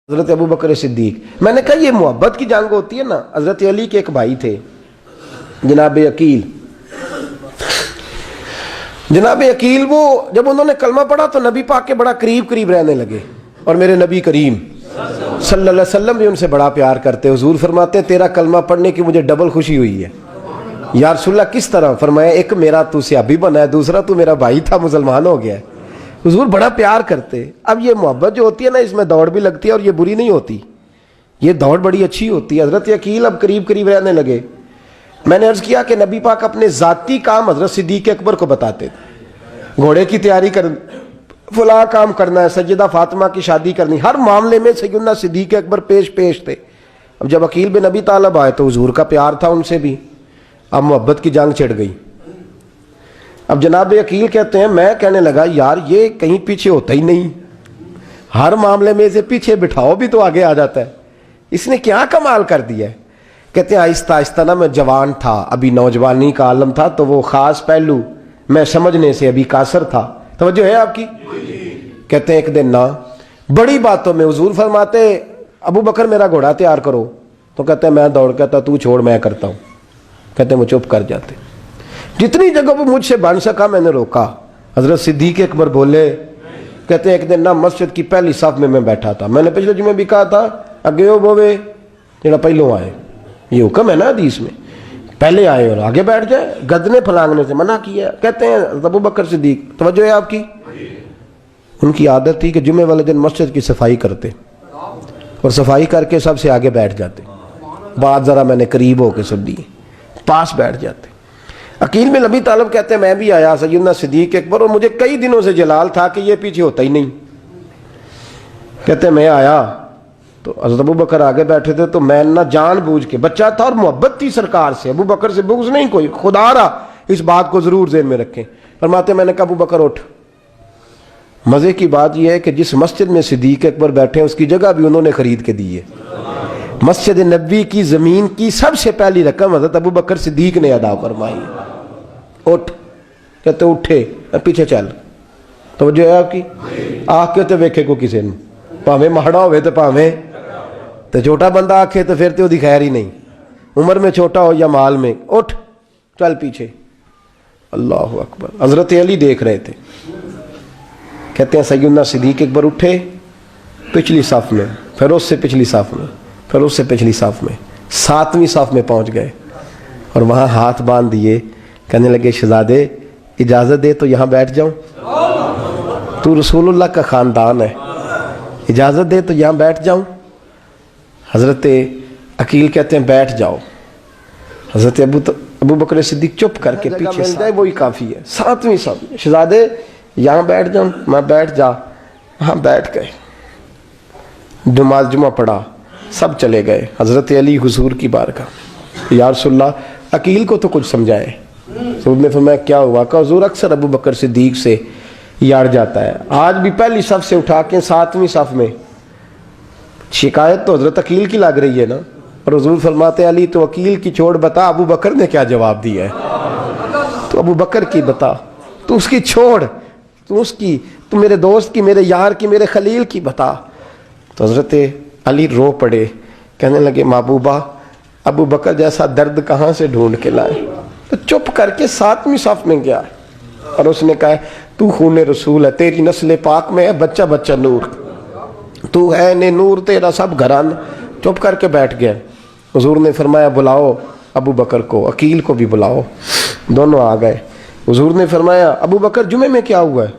حضرت ابو بکر صدیق. میں نے کہا یہ محبت کی جنگ ہوتی ہے نا. حضرت علی کے ایک بھائی تھے جناب عقیل. جناب عقیل وہ جب انہوں نے کلمہ پڑھا تو نبی پاک کے بڑا قریب رہنے لگے, اور میرے نبی کریم صلی اللہ علیہ وسلم بھی ان سے بڑا پیار کرتے. حضور فرماتے ہیں تیرا کلمہ پڑھنے کی مجھے ڈبل خوشی ہوئی ہے. یا رسول اللہ کس طرح؟ فرمایا ایک میرا تو صحابی بنا ہے, دوسرا تو میرا بھائی تھا مسلمان ہو گیا ہے. حضور بڑا پیار کرتے. اب یہ محبت جو ہوتی ہے نا اس میں دوڑ بھی لگتی ہے اور یہ بری نہیں ہوتی, یہ دوڑ بڑی اچھی ہوتی ہے. حضرت عقیل اب قریب رہنے لگے. میں نے عرض کیا کہ نبی پاک اپنے ذاتی کام حضرت صدیق اکبر کو بتاتے تھے. گھوڑے کی تیاری کر, فلاں کام کرنا ہے, سیدہ فاطمہ کی شادی کرنی, ہر معاملے میں سیدنا صدیق اکبر پیش تھے. اب جب عقیل بن ابی طالب آئے تو حضور کا پیار تھا ان سے بھی, اب محبت کی جنگ چھڑ گئی. اب جناب عقیل کہتے ہیں میں کہنے لگا یار یہ کہیں پیچھے ہوتا ہی نہیں, ہر معاملے میں اسے پیچھے بٹھاؤ بھی تو آگے آ جاتا ہے, اس نے کیا کمال کر دیا ہے. کہتے ہیں آہستہ نا میں جوان تھا, ابھی نوجوانی کا عالم تھا, تو وہ خاص پہلو میں سمجھنے سے ابھی قاصر تھا. توجہ ہے آپ کی؟ کہتے ہیں ایک دن نا بڑی باتوں میں حضور فرماتے ابو بکر میرا گھوڑا تیار کرو, تو کہتے ہیں میں دوڑ کہتا تو چھوڑ میں کرتا ہوں. کہتے ہیں وہ چپ کر جاتے. جتنی جگہ وہ مجھ سے بن سکا میں نے روکا. حضرت صدیق اکبر بولے, کہتے ہیں ایک دن نا مسجد کی پہلی صف میں بیٹھا تھا. میں نے پچھلے جمعے بھی کہا تھا اگے ہو بوے جڑا پہلوں آئے, یہ حکم ہے نا حدیث میں, پہلے آئے اور آگے بیٹھ جائے, گدنے پھلانگنے سے منع کیا. کہتے ہیں ابو بکر صدیق, توجہ ہے آپ کی, ان کی عادت تھی کہ جمعے والے دن مسجد کی صفائی کرتے اور صفائی کر کے سب سے آگے بیٹھ جاتے. بات ذرا میں نے قریب ہو کے سن دی, پاس بیٹھ جاتے. عقیل بن ابی طالب کہتے ہیں میں بھی آیا سیدنا صدیق اکبر, اور مجھے کئی دنوں سے جلال تھا کہ یہ پیچھے ہوتا ہی نہیں. کہتے ہیں میں آیا تو حضرت ابو بکر آگے بیٹھے تھے, تو میں نہ جان بوجھ کے, بچہ تھا اور محبت تھی سرکار سے, ابو بکر سے بغض نہیں کوئی, خدا رہا اس بات کو ضرور ذہن میں رکھیں. فرماتے میں نے کہا ابو بکر اٹھ. مزے کی بات یہ ہے کہ جس مسجد میں صدیق اکبر بیٹھے ہیں اس کی جگہ بھی انہوں نے خرید کے دی ہے. مسجد نبوی کی زمین کی سب سے پہلی رقم حضرت ابو بکر صدیق نے ادا فرمائی. اٹھ. کہتے اٹھے, پیچھے چل. توجہ ہے آپ کی؟ آنکھ کے تو ویکھے کو کسی نے, پاویں ماڑا ہوئے تو پاویں تو چھوٹا بندہ آکھے تو پھر تو دی خیر ہی نہیں, عمر میں چھوٹا ہو یا مال میں. اٹھ چل پیچھے. اللہ اکبر. حضرت علی دیکھ رہے تھے. کہتے ہیں سیدنا صدیق اکبر اٹھے, پچھلی صف میں, پھر اس سے پچھلی صف میں, پھر اس سے پچھلی صف میں, 7ویں صف میں پہنچ گئے اور وہاں ہاتھ باندھ دیے. کہنے لگے شہزادے اجازت دے تو یہاں بیٹھ جاؤں, تو رسول اللہ کا خاندان ہے, اجازت دے تو یہاں بیٹھ جاؤں. حضرت عقیل کہتے ہیں بیٹھ جاؤ. حضرت ابو بکر صدیق چپ کر کے پیچھے مل جائے وہی کافی ہے. 7ویں صف میں شہزادے یہاں بیٹھ جاؤں. میں بیٹھ جا. ہاں بیٹھ گئے. نماز جمعہ پڑھا, سب چلے گئے. حضرت علی حضور کی بارگاہ, یا رسول اللہ عقیل کو تو کچھ سمجھائے. حضور نے فرمایا کیا ہوا؟ کہ حضور اکثر ابو بکر صدیق سے یاڑ جاتا ہے, آج بھی پہلی صف سے اٹھا کے 7ویں صف میں. شکایت تو حضرت عقیل کی لگ رہی ہے نا, اور حضور فرماتے علی تو عقیل کی چھوڑ, بتا ابو بکر نے کیا جواب دیا ہے. تو ابو بکر کی بتا, تو اس کی چھوڑ, تو اس کی, تو میرے دوست کی, میرے یار کی, میرے خلیل کی بتا. تو حضرت علی رو پڑے. کہنے لگے محبوبہ ابو بکر جیسا درد کہاں سے ڈھونڈ کے لائے. تو چپ کر کے 7ویں صف میں گیا اور اس نے کہا تو خون رسول ہے, تیری نسل پاک میں ہے بچہ بچہ نور, تو ہے نے نور تیرا سب گھران. چپ کر کے بیٹھ گیا. حضور نے فرمایا بلاؤ ابو بکر کو, عقیل کو بھی بلاؤ. دونوں آ گئے. حضور نے فرمایا ابو بکر جمعے میں کیا ہوا ہے؟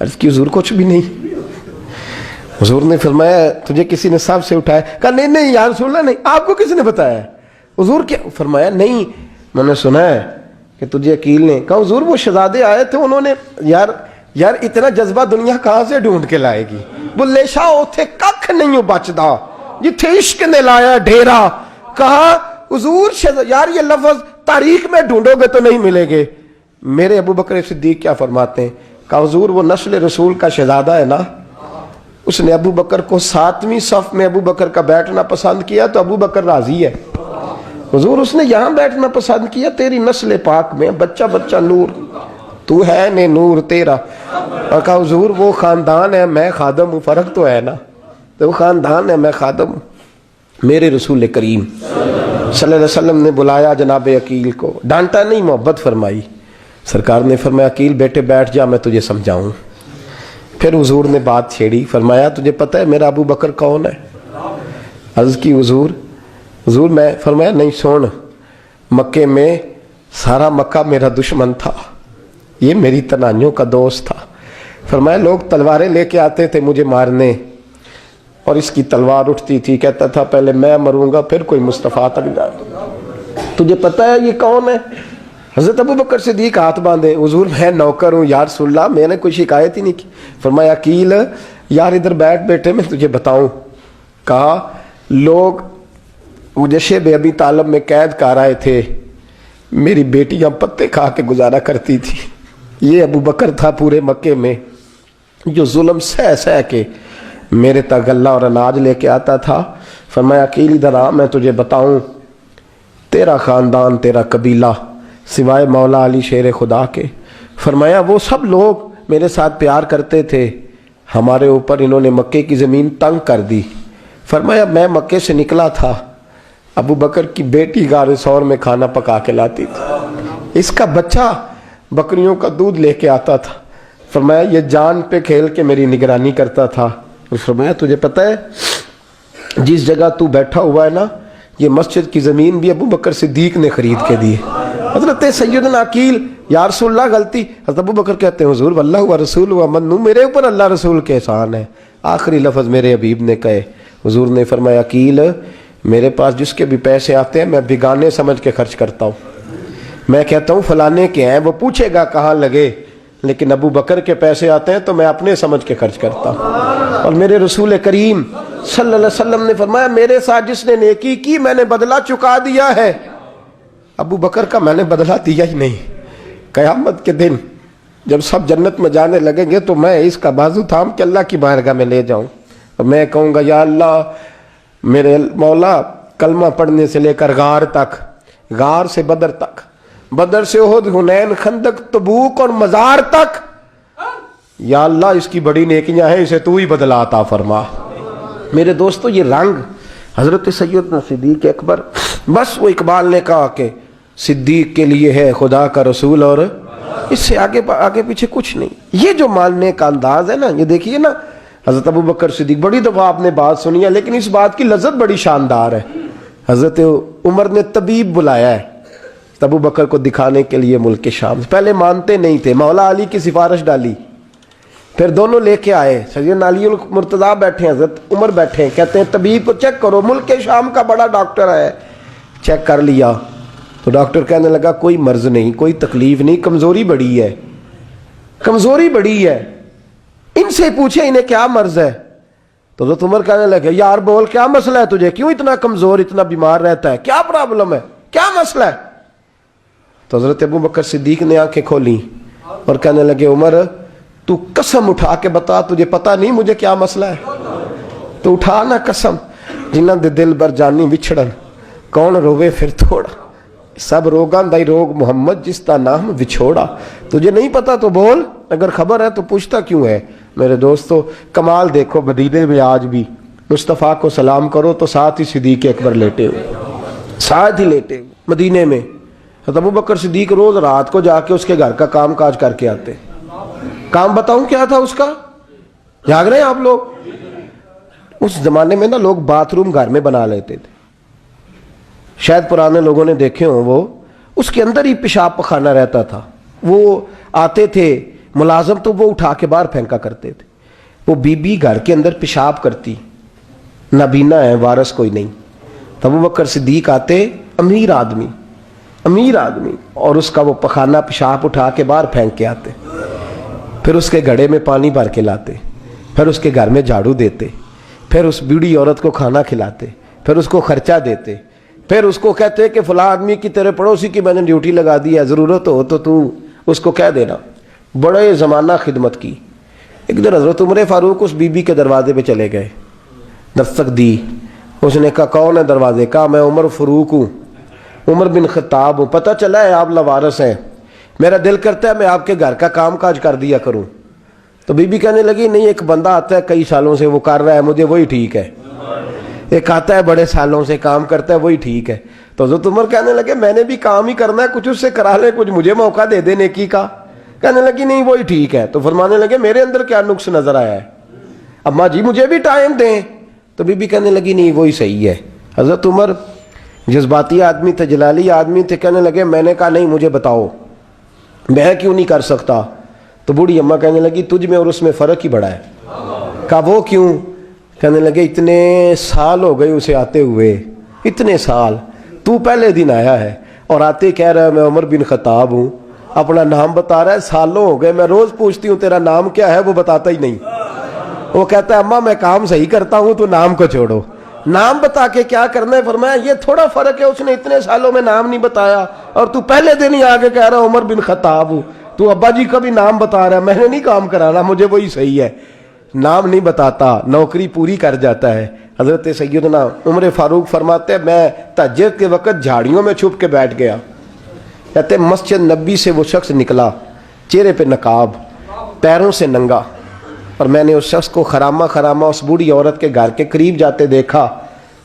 عرض کی حضور کچھ بھی نہیں. حضور نے فرمایا تجھے کسی نے صف سے اٹھایا؟ کہا نہیں یا رسول اللہ نہیں. آپ کو کس نے بتایا؟ حضور کیا؟ فرمایا نہیں میں نے سنا ہے کہ تجھے عقیل نے. کہا حضور وہ شہزادے آئے تھے, انہوں نے یار اتنا جذبہ دنیا کہاں سے ڈھونڈ کے لائے گی. بلے شاہ اوتھے ککھ نہیں بچدا جتھے عشق نے لایا ڈھیرا. کہا حضور یار یہ لفظ تاریخ میں ڈھونڈو گے تو نہیں ملے گے. میرے ابو بکر صدیق کیا فرماتے ہیں؟ کہا حضور وہ نسل رسول کا شہزادہ ہے نا, اس نے ابو بکر کو 7ویں صف میں ابو بکر کا بیٹھنا پسند کیا تو ابو بکر راضی ہے. حضور اس نے یہاں بیٹھنا پسند کیا, تیری نسل پاک میں بچہ بچہ نور, تو ہے نے نور تیرا. اور کہا حضور وہ خاندان ہے, میں خادم ہوں, فرق تو ہے نا. تو وہ خاندان ہے، میں خادم ہوں۔ میرے رسول کریم صلی اللہ علیہ وسلم نے بلایا جناب عقیل کو، ڈانٹا نہیں، محبت فرمائی۔ سرکار نے فرمایا عقیل بیٹے بیٹھ جا، میں تجھے سمجھاؤں۔ پھر حضور نے بات چھیڑی، فرمایا تجھے پتہ ہے میرا ابو بکر کون ہے؟ عرض کی حضور میں، فرمایا نہیں سن، مکے میں سارا مکہ میرا دشمن تھا، یہ میری تنائیوں کا دوست تھا۔ فرمایا لوگ تلواریں لے کے آتے تھے مجھے مارنے، اور اس کی تلوار اٹھتی تھی، کہتا تھا پہلے میں مروں گا پھر کوئی مصطفیٰ تک جائے۔ تجھے پتہ ہے یہ کون ہے؟ حضرت ابو بکر صدیق ہاتھ باندھے، حضور میں نوکر ہوں یا رسول اللہ، میں نے کوئی شکایت ہی نہیں کی۔ فرمایا عقیل یار ادھر بیٹھ بیٹھے، میں تجھے بتاؤں۔ کہا لوگ مجھے شیب ابی طالب میں قید کر آئے تھے، میری بیٹیاں پتے کھا کے گزارا کرتی تھی، یہ ابو بکر تھا پورے مکے میں جو ظلم سہ کے میرے تک غلہ اور اناج لے کے آتا تھا۔ فرمایا عقیل ادھر آ، میں تجھے بتاؤں، تیرا خاندان تیرا قبیلہ سوائے مولا علی شیر خدا کے، فرمایا وہ سب لوگ میرے ساتھ پیار کرتے تھے، ہمارے اوپر انہوں نے مکے کی زمین تنگ کر دی۔ فرمایا میں مکے سے نکلا تھا، ابو بکر کی بیٹی غار ثور میں کھانا پکا کے لاتی تھی، اس کا بچہ بکریوں کا دودھ لے کے آتا تھا۔ فرمایا یہ جان پہ کھیل کے میری نگرانی کرتا تھا۔ فرمایا تجھے پتہ ہے جس جگہ تو بیٹھا ہوا ہے نا، یہ مسجد کی زمین بھی ابو بکر صدیق نے خرید کے دی۔ حضرت سیدنا عقیل یا رسول اللہ غلطی، حضرت ابو بکر کہتے ہیں حضور واللہ و رسول و منو، میرے اوپر اللہ رسول کے احسان ہے۔ آخری لفظ میرے حبیب نے کہے، حضور نے فرمایا عقیل میرے پاس جس کے بھی پیسے آتے ہیں میں بگانے سمجھ کے خرچ کرتا ہوں، میں کہتا ہوں فلانے کے ہیں، وہ پوچھے گا کہاں لگے، لیکن ابو بکر کے پیسے آتے ہیں تو میں اپنے سمجھ کے خرچ کرتا ہوں۔ اور میرے رسول کریم صلی اللہ علیہ وسلم نے فرمایا میرے ساتھ جس نے نیکی کی میں نے بدلہ چکا دیا ہے، ابو بکر کا میں نے بدلہ دیا ہی نہیں۔ قیامت کے دن جب سب جنت میں جانے لگیں گے تو میں اس کا بازو تھام کے اللہ کی بارگاہ میں لے جاؤں اور میں کہوں گا یا اللہ میرے مولا، کلمہ پڑھنے سے لے کر غار تک، غار سے بدر تک، بدر سے احد، حنین، خندق، تبوک اور مزار تک، یا اللہ اس کی بڑی نیکیاں ہیں، اسے تو ہی بدلا عطا فرما۔ میرے دوستو یہ رنگ حضرت سیدنا صدیق اکبر، بس وہ اقبال نے کہا کہ صدیق کے لیے ہے خدا کا رسول اور اس سے آگے پیچھے کچھ نہیں۔ یہ جو ماننے کا انداز ہے نا، یہ دیکھیے نا، حضرت ابو بکر صدیق، بڑی دفعہ آپ نے بات سنی ہے لیکن اس بات کی لذت بڑی شاندار ہے۔ حضرت عمر نے طبیب بلایا ہے ابو بکر کو دکھانے کے لیے ملک شام، پہلے مانتے نہیں تھے، مولا علی کی سفارش ڈالی، پھر دونوں لے کے آئے، سیدنا علی المرتضیٰ بیٹھے ہیں، حضرت عمر بیٹھے ہیں، کہتے ہیں طبیب کو چیک کرو، ملک شام کا بڑا ڈاکٹر ہے۔ چیک کر لیا تو ڈاکٹر کہنے لگا کوئی مرض نہیں، کوئی تکلیف نہیں، کمزوری بڑی ہے، کمزوری بڑی ہے، ان سے پوچھے انہیں کیا مرض ہے۔ تو حضرت عمر کہنے لگے یار بول کیا مسئلہ ہے تجھے، کیوں اتنا کمزور، اتنا بیمار رہتا ہے، کیا پرابلم ہے، کیا مسئلہ ہے؟ تو حضرت ابو بکر صدیق نے آنکھیں کھولیں اور کہنے لگے عمر تو قسم اٹھا کے بتا، تجھے پتا نہیں مجھے کیا مسئلہ ہے؟ تو اٹھا نا قسم، جنہاں دے دل بر جانی وچھڑن، کون روے پھر تھوڑا، سب روگاں دائی روگ محمد جس کا نام وچھوڑا۔ تجھے نہیں پتا تو بول، اگر خبر ہے تو پوچھتا کیوں ہے؟ میرے دوستو کمال دیکھو، مدینے میں آج بھی مصطفیٰ کو سلام کرو تو ساتھ ہی صدیق اکبر لیٹے ہوئے، ساتھ ہی لیٹے ہوئے مدینے میں۔ ابو بکر صدیق روز رات کو جا کے اس کے گھر کا کام کاج کر کے آتے۔ کام بتاؤں کیا تھا اس کا؟ جاگ رہے ہیں آپ لوگ؟ اس زمانے میں نا لوگ باتھ روم گھر میں بنا لیتے تھے، شاید پرانے لوگوں نے دیکھے ہوں، وہ اس کے اندر ہی پیشاب پخانہ رہتا تھا، وہ آتے تھے ملازم تو وہ اٹھا کے باہر پھینکا کرتے تھے۔ وہ بی بی گھر کے اندر پیشاب کرتی، نابینا ہے، وارث کوئی نہیں، ابو بکر صدیق آتے، امیر آدمی، اور اس کا وہ پخانہ پیشاب اٹھا کے باہر پھینک کے آتے، پھر اس کے گھڑے میں پانی بھر کے لاتے، پھر اس کے گھر میں جھاڑو دیتے، پھر اس بوڑھی عورت کو کھانا کھلاتے، پھر اس کو خرچہ دیتے، پھر اس کو کہتے کہ فلاں آدمی کی تیرے پڑوسی کی میں نے ڈیوٹی لگا دی ہے، ضرورت ہو تو اس کو کہہ دینا۔ بڑے زمانہ خدمت کی۔ ایک دن حضرت عمر فاروق اس بی بی کے دروازے پہ چلے گئے، دستک دی، اس نے کہا کون ہے دروازے؟ کہا میں عمر فاروق ہوں، عمر بن خطاب ہوں، پتہ چلا ہے آپ لوارث ہیں، میرا دل کرتا ہے میں آپ کے گھر کا کام کاج کر دیا کروں۔ تو بی بی کہنے لگی نہیں، ایک بندہ آتا ہے کئی سالوں سے وہ کر رہا ہے مجھے وہی ٹھیک ہے، ایک آتا ہے بڑے سالوں سے کام کرتا ہے وہی ٹھیک ہے۔ تو حضرت عمر کہنے لگے میں نے بھی کام ہی کرنا ہے، کچھ اس سے کرا لیں، کچھ مجھے موقع دے دے نیکی کا۔ کہنے لگی نہیں وہی ٹھیک ہے۔ تو فرمانے لگے میرے اندر کیا نقص نظر آیا ہے، اماں جی مجھے بھی ٹائم دیں۔ تو بی بی کہنے لگی نہیں وہی صحیح ہے۔ حضرت عمر جذباتی آدمی تھے، جلالی آدمی تھے، کہنے لگے میں نے کہا نہیں مجھے بتاؤ میں کیوں نہیں کر سکتا۔ تو بوڑھی اماں کہنے لگی تجھ میں اور اس میں فرق ہی بڑا ہے۔ کہا وہ کیوں؟ کہنے لگے اتنے سال ہو گئے اسے آتے ہوئے، اتنے سال، تو پہلے دن آیا ہے اور آتے کہہ رہا ہے میں عمر بن خطاب ہوں، اپنا نام بتا رہا ہے، سالوں ہو گئے میں روز پوچھتی ہوں تیرا نام کیا ہے، وہ بتاتا ہی نہیں۔ وہ کہتا ہے اماں میں کام صحیح کرتا ہوں تو نام کو چھوڑو، نام بتا کے کیا کرنا ہے۔ فرمایا یہ تھوڑا فرق ہے، اس نے اتنے سالوں میں نام نہیں بتایا اور تو پہلے دن ہی آگے کہہ رہا عمر بن خطاب ہوں، تو ابا جی کا بھی نام بتا رہا ہے، میں نے نہیں کام کرانا، مجھے وہی صحیح ہے۔ نام نہیں بتاتا، نوکری پوری کر جاتا ہے۔ حضرت سیدنا عمر فاروق فرماتے ہیں میں تہجد کے وقت جھاڑیوں میں چھپ کے بیٹھ گیا، کہتے مسجد نبی سے وہ شخص نکلا، چہرے پہ نقاب، پیروں سے ننگا، اور میں نے اس شخص کو خرامہ اس بوڑھی عورت کے گھر کے قریب جاتے دیکھا،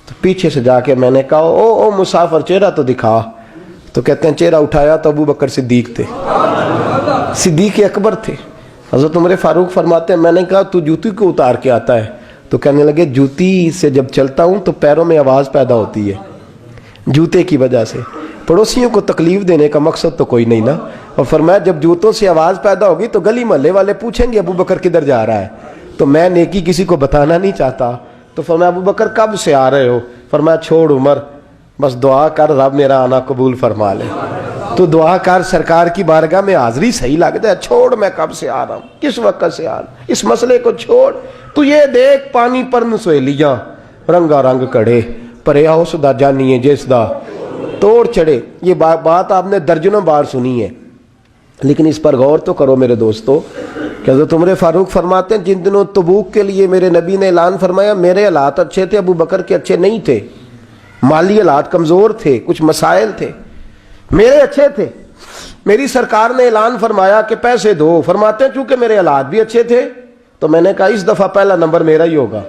تو پیچھے سے جا کے میں نے کہا او مسافر چہرہ تو دکھا۔ تو کہتے ہیں چہرہ اٹھایا تو ابو بکر صدیق تھے، صدیق اکبر تھے۔ حضرت عمر فاروق فرماتے ہیں میں نے کہا تو جوتی کو اتار کے آتا ہے؟ تو کہنے لگے جوتی سے جب چلتا ہوں تو پیروں میں آواز پیدا ہوتی ہے جوتے کی وجہ سے، پڑوسیوں کو تکلیف دینے کا مقصد تو کوئی نہیں نا۔ اور فرمایا جب جوتوں سے آواز پیدا ہوگی تو گلی محلے والے پوچھیں گے ابو بکر کدھر جا رہا ہے، تو میں نیکی کسی کو بتانا نہیں چاہتا۔ تو فرمایا ابو بکر کب سے آ رہے ہو؟ فرمایا چھوڑ عمر، بس دعا کر رب میرا آنا قبول فرما لے، تو دعا کر سرکار کی بارگاہ میں حاضری صحیح لگ جائے، چھوڑ میں کب سے آ رہا ہوں، کس وقت سے آ رہا ہوں، اس مسئلے کو چھوڑ، تو یہ دیکھ پانی پر نسویلیاں رنگا رنگ کڑے پرے آؤ سدا جانیے جس دا توڑ چڑھے۔ یہ بات آپ نے درجنوں بار سنی ہے، لیکن اس پر غور تو کرو میرے دوستو کہ حضرت عمر فاروق فرماتے ہیں جن دنوں تبوک کے لیے میرے نبی نے اعلان فرمایا میرے حالات اچھے تھے، ابو بکر کے اچھے نہیں تھے، مالی حالات کمزور تھے، کچھ مسائل تھے، میرے اچھے تھے۔ میری سرکار نے اعلان فرمایا کہ پیسے دو، فرماتے ہیں چونکہ میرے حالات بھی اچھے تھے تو میں نے کہا اس دفعہ پہلا نمبر میرا ہی ہوگا۔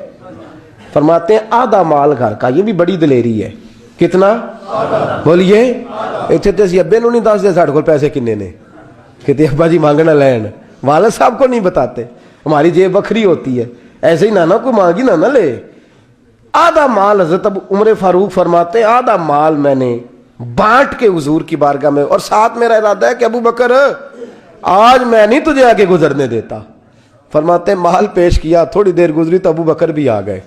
فرماتے ہیں آدھا مال گھر کا، یہ بھی بڑی دلیری ہے۔ کتنا؟ بولیے اتنے تے ابے نو نہیں دس دے ساڑھے کو پیسے کنے نے، کہتے ابا جی مانگنا لین، والد صاحب کو نہیں بتاتے، ہماری جیب بکھری ہوتی ہے، ایسے ہی نانا کو مانگی نہ لے۔ آدھا مال حضرت عمر فاروق فرماتے ہیں آدھا مال میں نے بانٹ کے حضور کی بارگاہ میں، اور ساتھ میرا ارادہ ہے کہ ابو بکر آج میں نہیں تجھے آگے گزرنے دیتا۔ فرماتے ہیں مال پیش کیا، تھوڑی دیر گزری تو ابو بکر بھی آ گئے،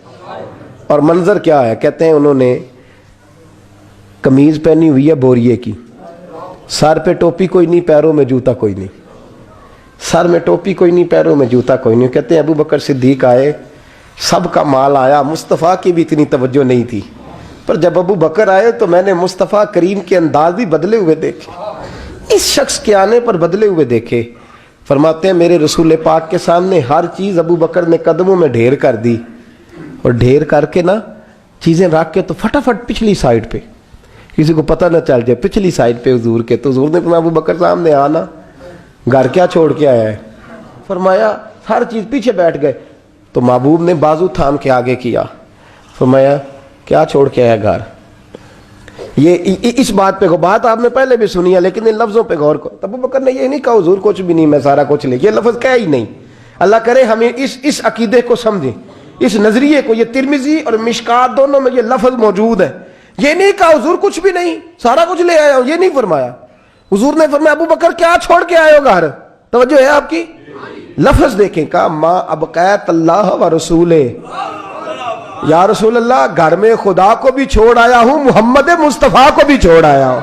اور منظر کیا ہے؟ کہتے ہیں انہوں نے قمیض پہنی ہوئی ہے بوریے کی، سر پہ ٹوپی کوئی نہیں، پیروں میں جوتا کوئی نہیں، سر میں ٹوپی کوئی نہیں، پیروں میں جوتا کوئی نہیں۔ کہتے ہیں ابو بکر صدیق آئے، سب کا مال آیا، مصطفیٰ کی بھی اتنی توجہ نہیں تھی، پر جب ابو بکر آئے تو میں نے مصطفیٰ کریم کے انداز بھی بدلے ہوئے دیکھے، اس شخص کے آنے پر بدلے ہوئے دیکھے۔ فرماتے ہیں میرے رسول پاک کے سامنے ہر چیز ابو بکر نے قدموں میں ڈھیر کر دی، اور ڈھیر کر کے نا چیزیں رکھ کے تو فٹافٹ پچھلی سائڈ پہ، کسی کو پتہ نہ چل جائے، پچھلی سائڈ پہ حضور کے۔ تو حضور نے فرمایا ابو بکر سامنے آنا، گھر کیا چھوڑ کے آیا ہے؟ فرمایا ہر چیز، پیچھے بیٹھ گئے۔ تو محبوب نے بازو تھام کے آگے کیا، فرمایا کیا چھوڑ کے آیا گھر؟ یہ اس بات پہ بات آپ نے پہلے بھی سنی ہے، لیکن ان لفظوں پہ غور کرو۔ ابو بکر نے یہ نہیں کہا حضور کچھ بھی نہیں میں سارا کچھ لے، یہ لفظ کہا ہی نہیں۔ اللہ کرے ہمیں اس عقیدے کو سمجھیں، اس نظریے کو۔ یہ ترمذی اور مشکات دونوں میں یہ لفظ موجود ہے۔ یہ نہیں کہا حضور کچھ بھی نہیں سارا کچھ لے آیا ہوں، یہ نہیں فرمایا۔ حضور نے فرمایا ابو بکر کیا چھوڑ کے آئے ہو گھر؟ توجہ ہے آپ کی؟ لفظ دیکھیں، کہا ما ابقیت اللہ و رسولہ، یا رسول اللہ گھر میں خدا کو بھی چھوڑ آیا ہوں، محمد مصطفیٰ کو بھی چھوڑ آیا ہوں۔